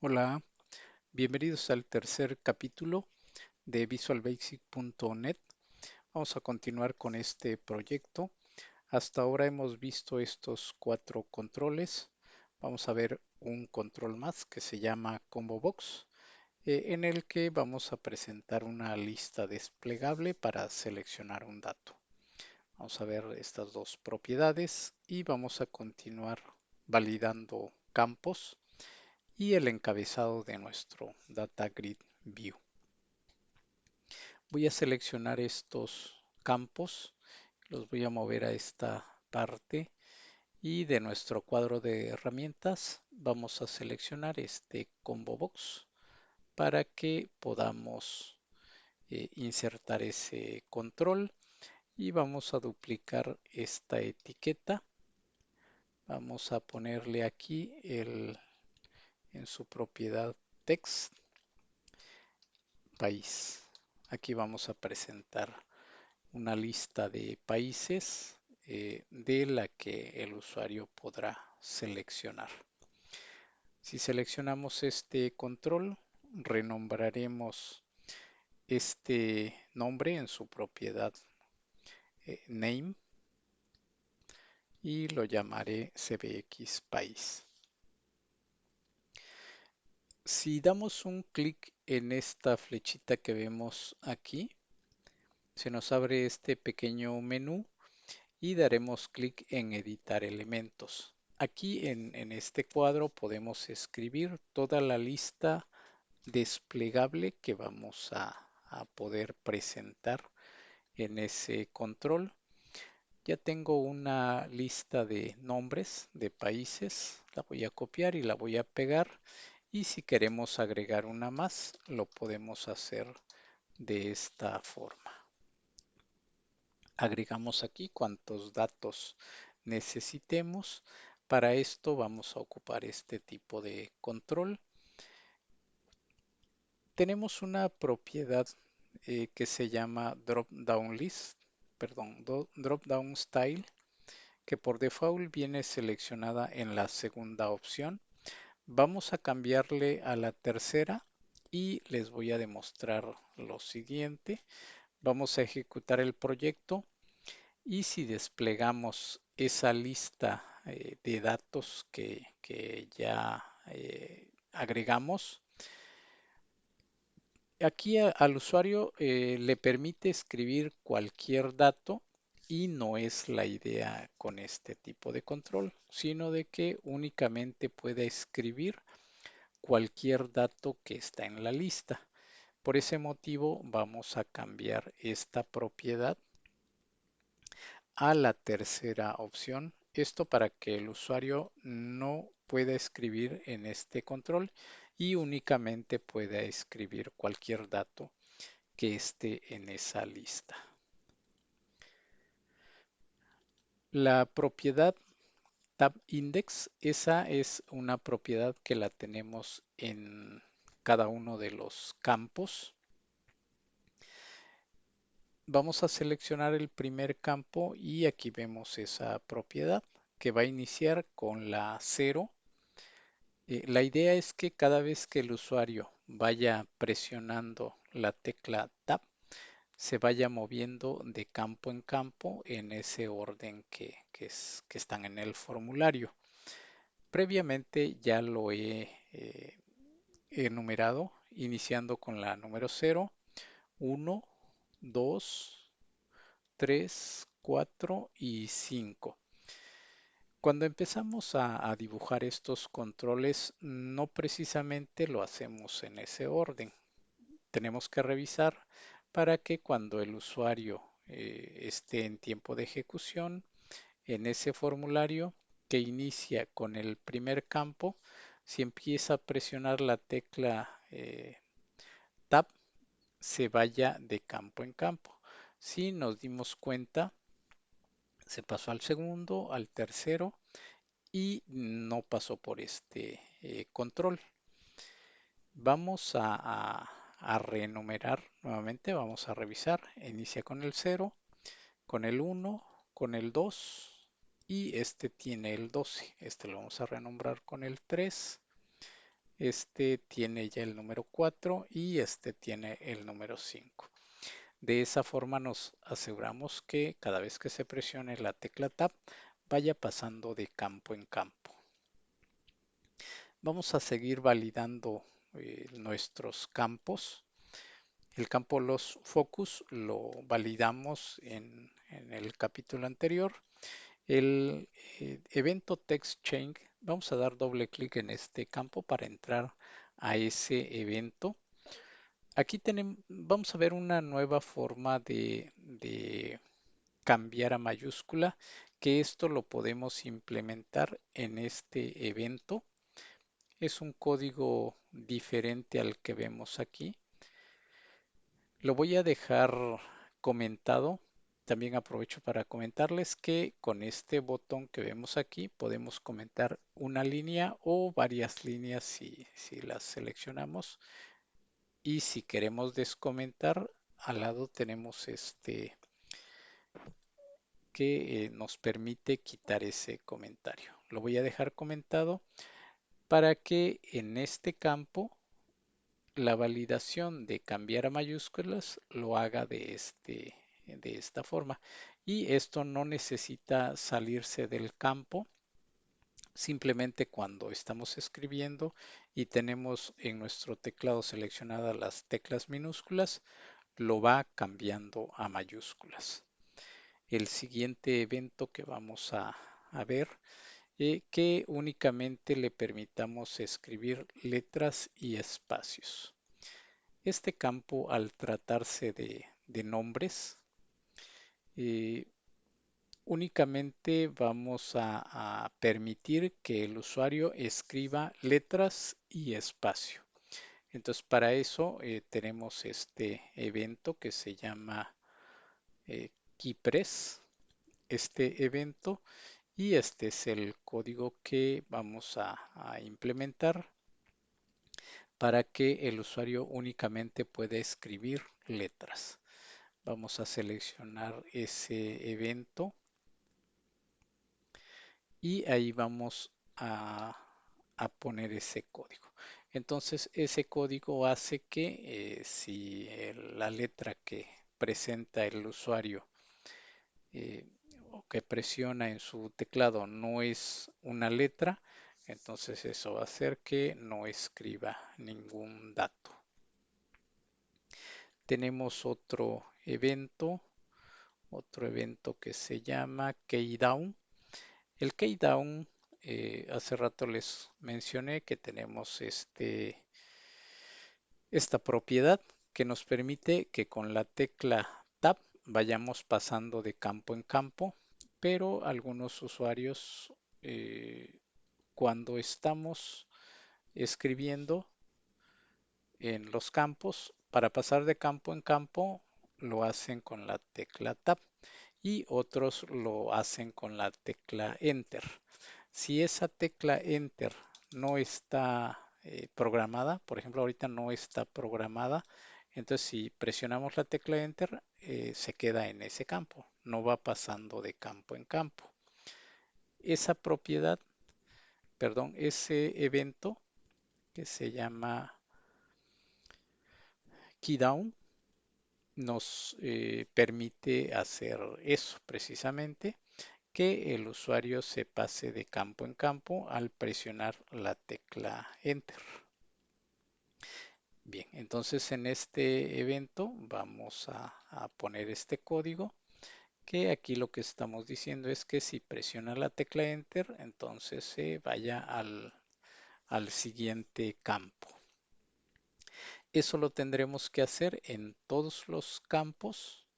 Hola, bienvenidos al tercer capítulo de visualbasic.net. Vamos a continuar con este proyecto. Hasta ahora hemos visto estos cuatro controles. Vamos a ver un control más que se llama Combo Box, en el que vamos a presentar una lista desplegable para seleccionar un dato. Vamos a ver estas dos propiedades y vamos a continuar validando campos y el encabezado de nuestro Data Grid View. Voy a seleccionar estos campos, los voy a mover a esta parte y de nuestro cuadro de herramientas vamos a seleccionar este Combo Box para que podamos insertar ese control y vamos a duplicar esta etiqueta. Vamos a ponerle aquí en su propiedad text país. Aquí vamos a presentar una lista de países de la que el usuario podrá seleccionar. Si seleccionamos este control, renombraremos este nombre en su propiedad name y lo llamaré CBX país. Si damos un clic en esta flechita que vemos aquí, se nos abre este pequeño menú y daremos clic en editar elementos. Aquí en este cuadro podemos escribir toda la lista desplegable que vamos a poder presentar en ese control. Ya tengo una lista de nombres de países, la voy a copiar y la voy a pegar, y si queremos agregar una más lo podemos hacer de esta forma. Agregamos aquí cuantos datos necesitemos. Para esto vamos a ocupar este tipo de control. Tenemos una propiedad que se llama drop down list, perdón, drop down style, que por default viene seleccionada en la segunda opción. Vamos a cambiarle a la tercera y les voy a demostrar lo siguiente. Vamos a ejecutar el proyecto. Y si desplegamos esa lista de datos que ya agregamos, aquí al usuario le permite escribir cualquier dato y no es la idea con este tipo de control, sino de que únicamente pueda escribir cualquier dato que está en la lista. Por ese motivo vamos a cambiar esta propiedad a la tercera opción. Esto para que el usuario no pueda escribir en este control y únicamente pueda escribir cualquier dato que esté en esa lista. La propiedad tab index, esa es una propiedad que la tenemos en cada uno de los campos. Vamos a seleccionar el primer campo y aquí vemos esa propiedad que va a iniciar con la 0. La idea es que cada vez que el usuario vaya presionando la tecla Tab, se vaya moviendo de campo en campo en ese orden que están en el formulario. Previamente ya lo he enumerado, iniciando con la número 0, 1, 2, 3, 4 y 5. Cuando empezamos a dibujar estos controles, no precisamente lo hacemos en ese orden. Tenemos que revisar para que cuando el usuario esté en tiempo de ejecución, en ese formulario que inicia con el primer campo, si empieza a presionar la tecla Tab, se vaya de campo en campo. Si nos dimos cuenta, se pasó al segundo, al tercero y no pasó por este control. Vamos a reenumerar nuevamente, vamos a revisar. Inicia con el 0, con el 1, con el 2 y este tiene el 12. Este lo vamos a renombrar con el 3, Este tiene ya el número 4 y este tiene el número 5. De esa forma nos aseguramos que cada vez que se presione la tecla Tab vaya pasando de campo en campo. Vamos a seguir validando nuestros campos. El campo los focus lo validamos en el capítulo anterior. El evento text change, vamos a dar doble clic en este campo para entrar a ese evento. Aquí vamos a ver una nueva forma de cambiar a mayúscula, que esto lo podemos implementar en este evento. Es un código diferente al que vemos aquí. Lo voy a dejar comentado. También aprovecho para comentarles que con este botón que vemos aquí podemos comentar una línea o varias líneas si las seleccionamos. Y si queremos descomentar, al lado tenemos este que nos permite quitar ese comentario. Lo voy a dejar comentado para que en este campo la validación de cambiar a mayúsculas lo haga de esta forma. Y esto no necesita salirse del campo. Simplemente cuando estamos escribiendo y tenemos en nuestro teclado seleccionadas las teclas minúsculas, lo va cambiando a mayúsculas. El siguiente evento que vamos a ver, que únicamente le permitamos escribir letras y espacios. Este campo, al tratarse de nombres, eh, únicamente vamos a permitir que el usuario escriba letras y espacio. Entonces, para eso tenemos este evento que se llama KeyPress, este evento, y este es el código que vamos a implementar para que el usuario únicamente pueda escribir letras. Vamos a seleccionar ese evento y ahí vamos a poner ese código. Entonces ese código hace que si la letra que presenta el usuario eh, o que presiona en su teclado no es una letra, entonces eso va a hacer que no escriba ningún dato. Tenemos otro evento que se llama Keydown. El Keydown, hace rato les mencioné que tenemos esta propiedad que nos permite que con la tecla Tab vayamos pasando de campo en campo, pero algunos usuarios cuando estamos escribiendo en los campos, para pasar de campo en campo lo hacen con la tecla Tab y otros lo hacen con la tecla Enter. Si esa tecla Enter no está programada, por ejemplo, ahorita no está programada, entonces si presionamos la tecla Enter, se queda en ese campo, no va pasando de campo en campo. Esa propiedad, perdón, ese evento que se llama Keydown nos permite hacer eso precisamente, que el usuario se pase de campo en campo al presionar la tecla Enter. Bien, entonces en este evento vamos a poner este código, que aquí lo que estamos diciendo es que si presiona la tecla Enter, entonces se vaya al siguiente campo. Eso lo tendremos que hacer en todos los campos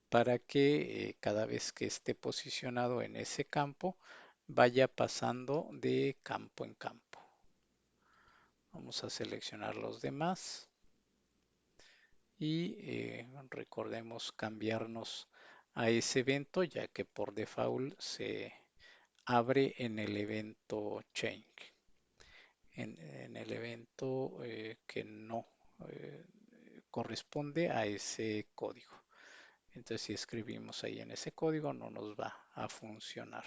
para que cada vez que esté posicionado en ese campo vaya pasando de campo en campo. Vamos a seleccionar los demás y recordemos cambiarnos a ese evento, ya que por default se abre en el evento change, en el evento que no eh, corresponde a ese código. Entonces si escribimos ahí en ese código no nos va a funcionar.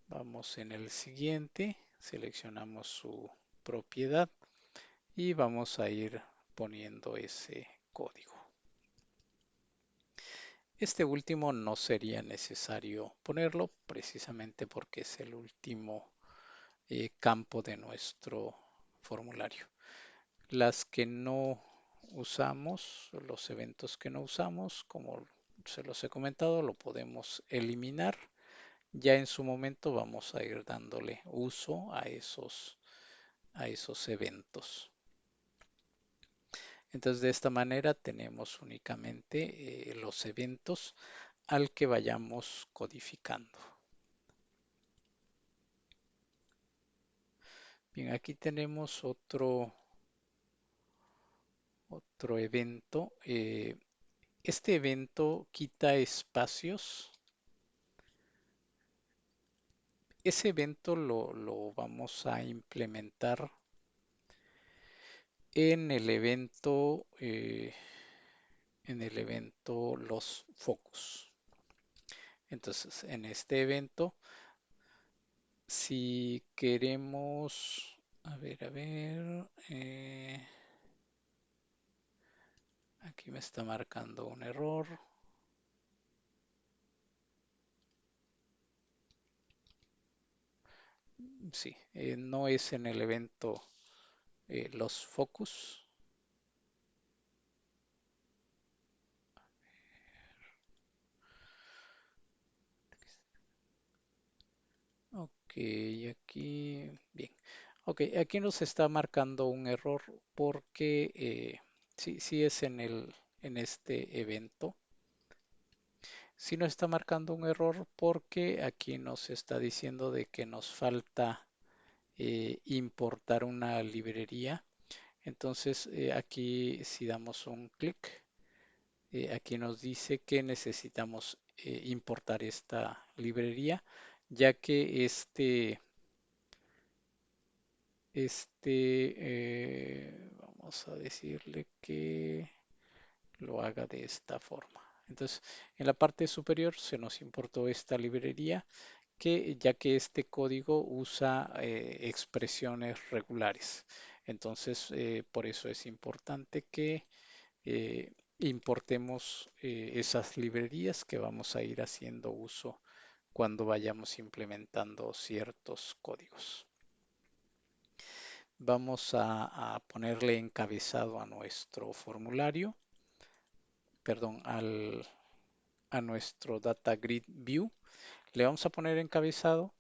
Vamos en el siguiente. seleccionamos su propiedad y vamos a ir poniendo ese código. Este último no sería necesario ponerlo precisamente porque es el último campo de nuestro formulario. Las que no usamos, los eventos que no usamos, como se los he comentado, lo podemos eliminar. Ya en su momento vamos a ir dándole uso a esos eventos. Entonces, de esta manera tenemos únicamente los eventos al que vayamos codificando. Bien, aquí tenemos otro evento. Este evento quita espacios. Ese evento lo vamos a implementar en en el evento los focus. Entonces, en este evento, si queremos, a ver, aquí me está marcando un error. Sí, no es en el evento los focus. Ok, aquí, bien. Ok, aquí nos está marcando un error porque sí es en este evento. Sí nos está marcando un error porque aquí nos está diciendo de que nos falta importar una librería. Entonces aquí si damos un clic, aquí nos dice que necesitamos importar esta librería, ya que vamos a decirle que lo haga de esta forma. Entonces, en la parte superior se nos importó esta librería que ya que este código usa expresiones regulares. Entonces, por eso es importante que importemos esas librerías que vamos a ir haciendo uso cuando vayamos implementando ciertos códigos. Vamos a ponerle encabezado a nuestro formulario, perdón, a nuestro Data Grid View. Le vamos a poner encabezado.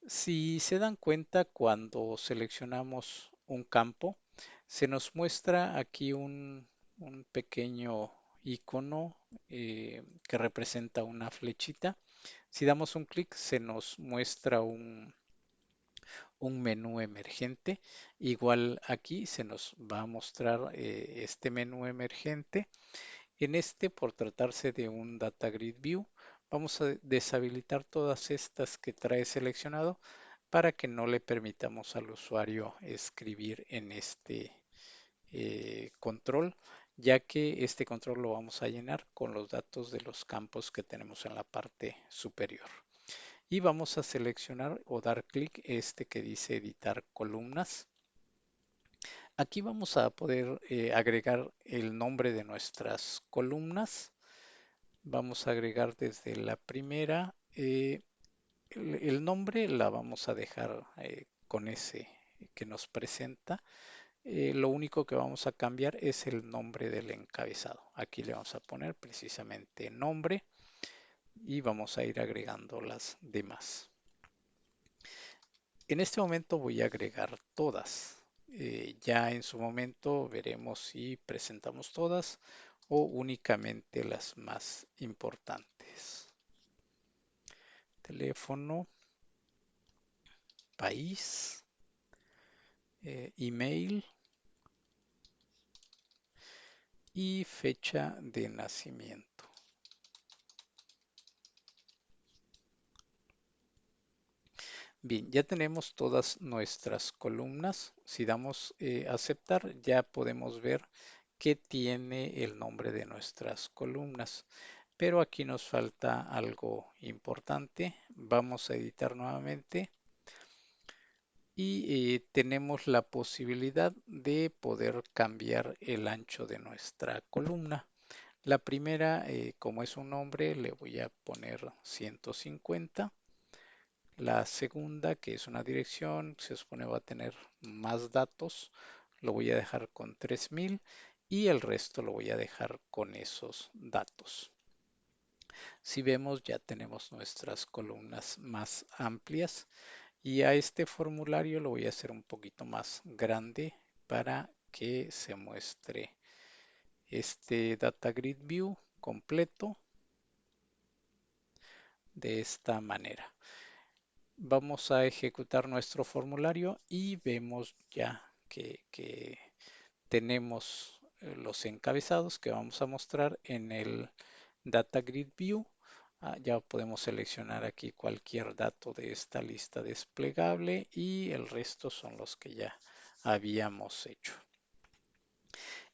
Si se dan cuenta, cuando seleccionamos un campo, se nos muestra aquí un pequeño icono que representa una flechita. Si damos un clic, se nos muestra un menú emergente. Igual aquí se nos va a mostrar este menú emergente. En este, por tratarse de un Data Grid View, vamos a deshabilitar todas estas que trae seleccionado para que no le permitamos al usuario escribir en este control, ya que este control lo vamos a llenar con los datos de los campos que tenemos en la parte superior. Y vamos a seleccionar o dar clic este que dice editar columnas. Aquí vamos a poder agregar el nombre de nuestras columnas. Vamos a agregar desde la primera. El nombre la vamos a dejar con ese que nos presenta. Lo único que vamos a cambiar es el nombre del encabezado. Aquí le vamos a poner precisamente nombre y vamos a ir agregando las demás. En este momento voy a agregar todas. Ya en su momento veremos si presentamos todas o únicamente las más importantes. Teléfono, país, email y fecha de nacimiento. Bien, ya tenemos todas nuestras columnas. Si damos aceptar, ya podemos ver que tiene el nombre de nuestras columnas. Pero aquí nos falta algo importante. Vamos a editar nuevamente y tenemos la posibilidad de poder cambiar el ancho de nuestra columna. La primera, como es un nombre, le voy a poner 150. La segunda, que es una dirección, se supone va a tener más datos, lo voy a dejar con 3000 y el resto lo voy a dejar con esos datos. Si vemos, ya tenemos nuestras columnas más amplias y a este formulario lo voy a hacer un poquito más grande para que se muestre este Data Grid View completo de esta manera. Vamos a ejecutar nuestro formulario y vemos ya que tenemos los encabezados que vamos a mostrar en el Data Grid View. Ya podemos seleccionar aquí cualquier dato de esta lista desplegable y el resto son los que ya habíamos hecho.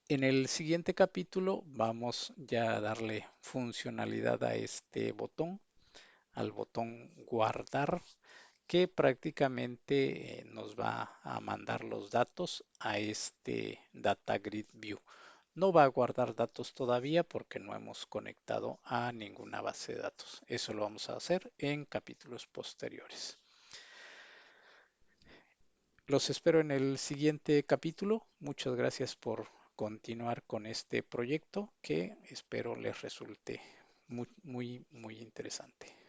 En el siguiente capítulo vamos ya a darle funcionalidad a este botón, al botón guardar, que prácticamente nos va a mandar los datos a este Data Grid View. No va a guardar datos todavía porque no hemos conectado a ninguna base de datos. Eso lo vamos a hacer en capítulos posteriores. Los espero en el siguiente capítulo. Muchas gracias por continuar con este proyecto que espero les resulte muy interesante.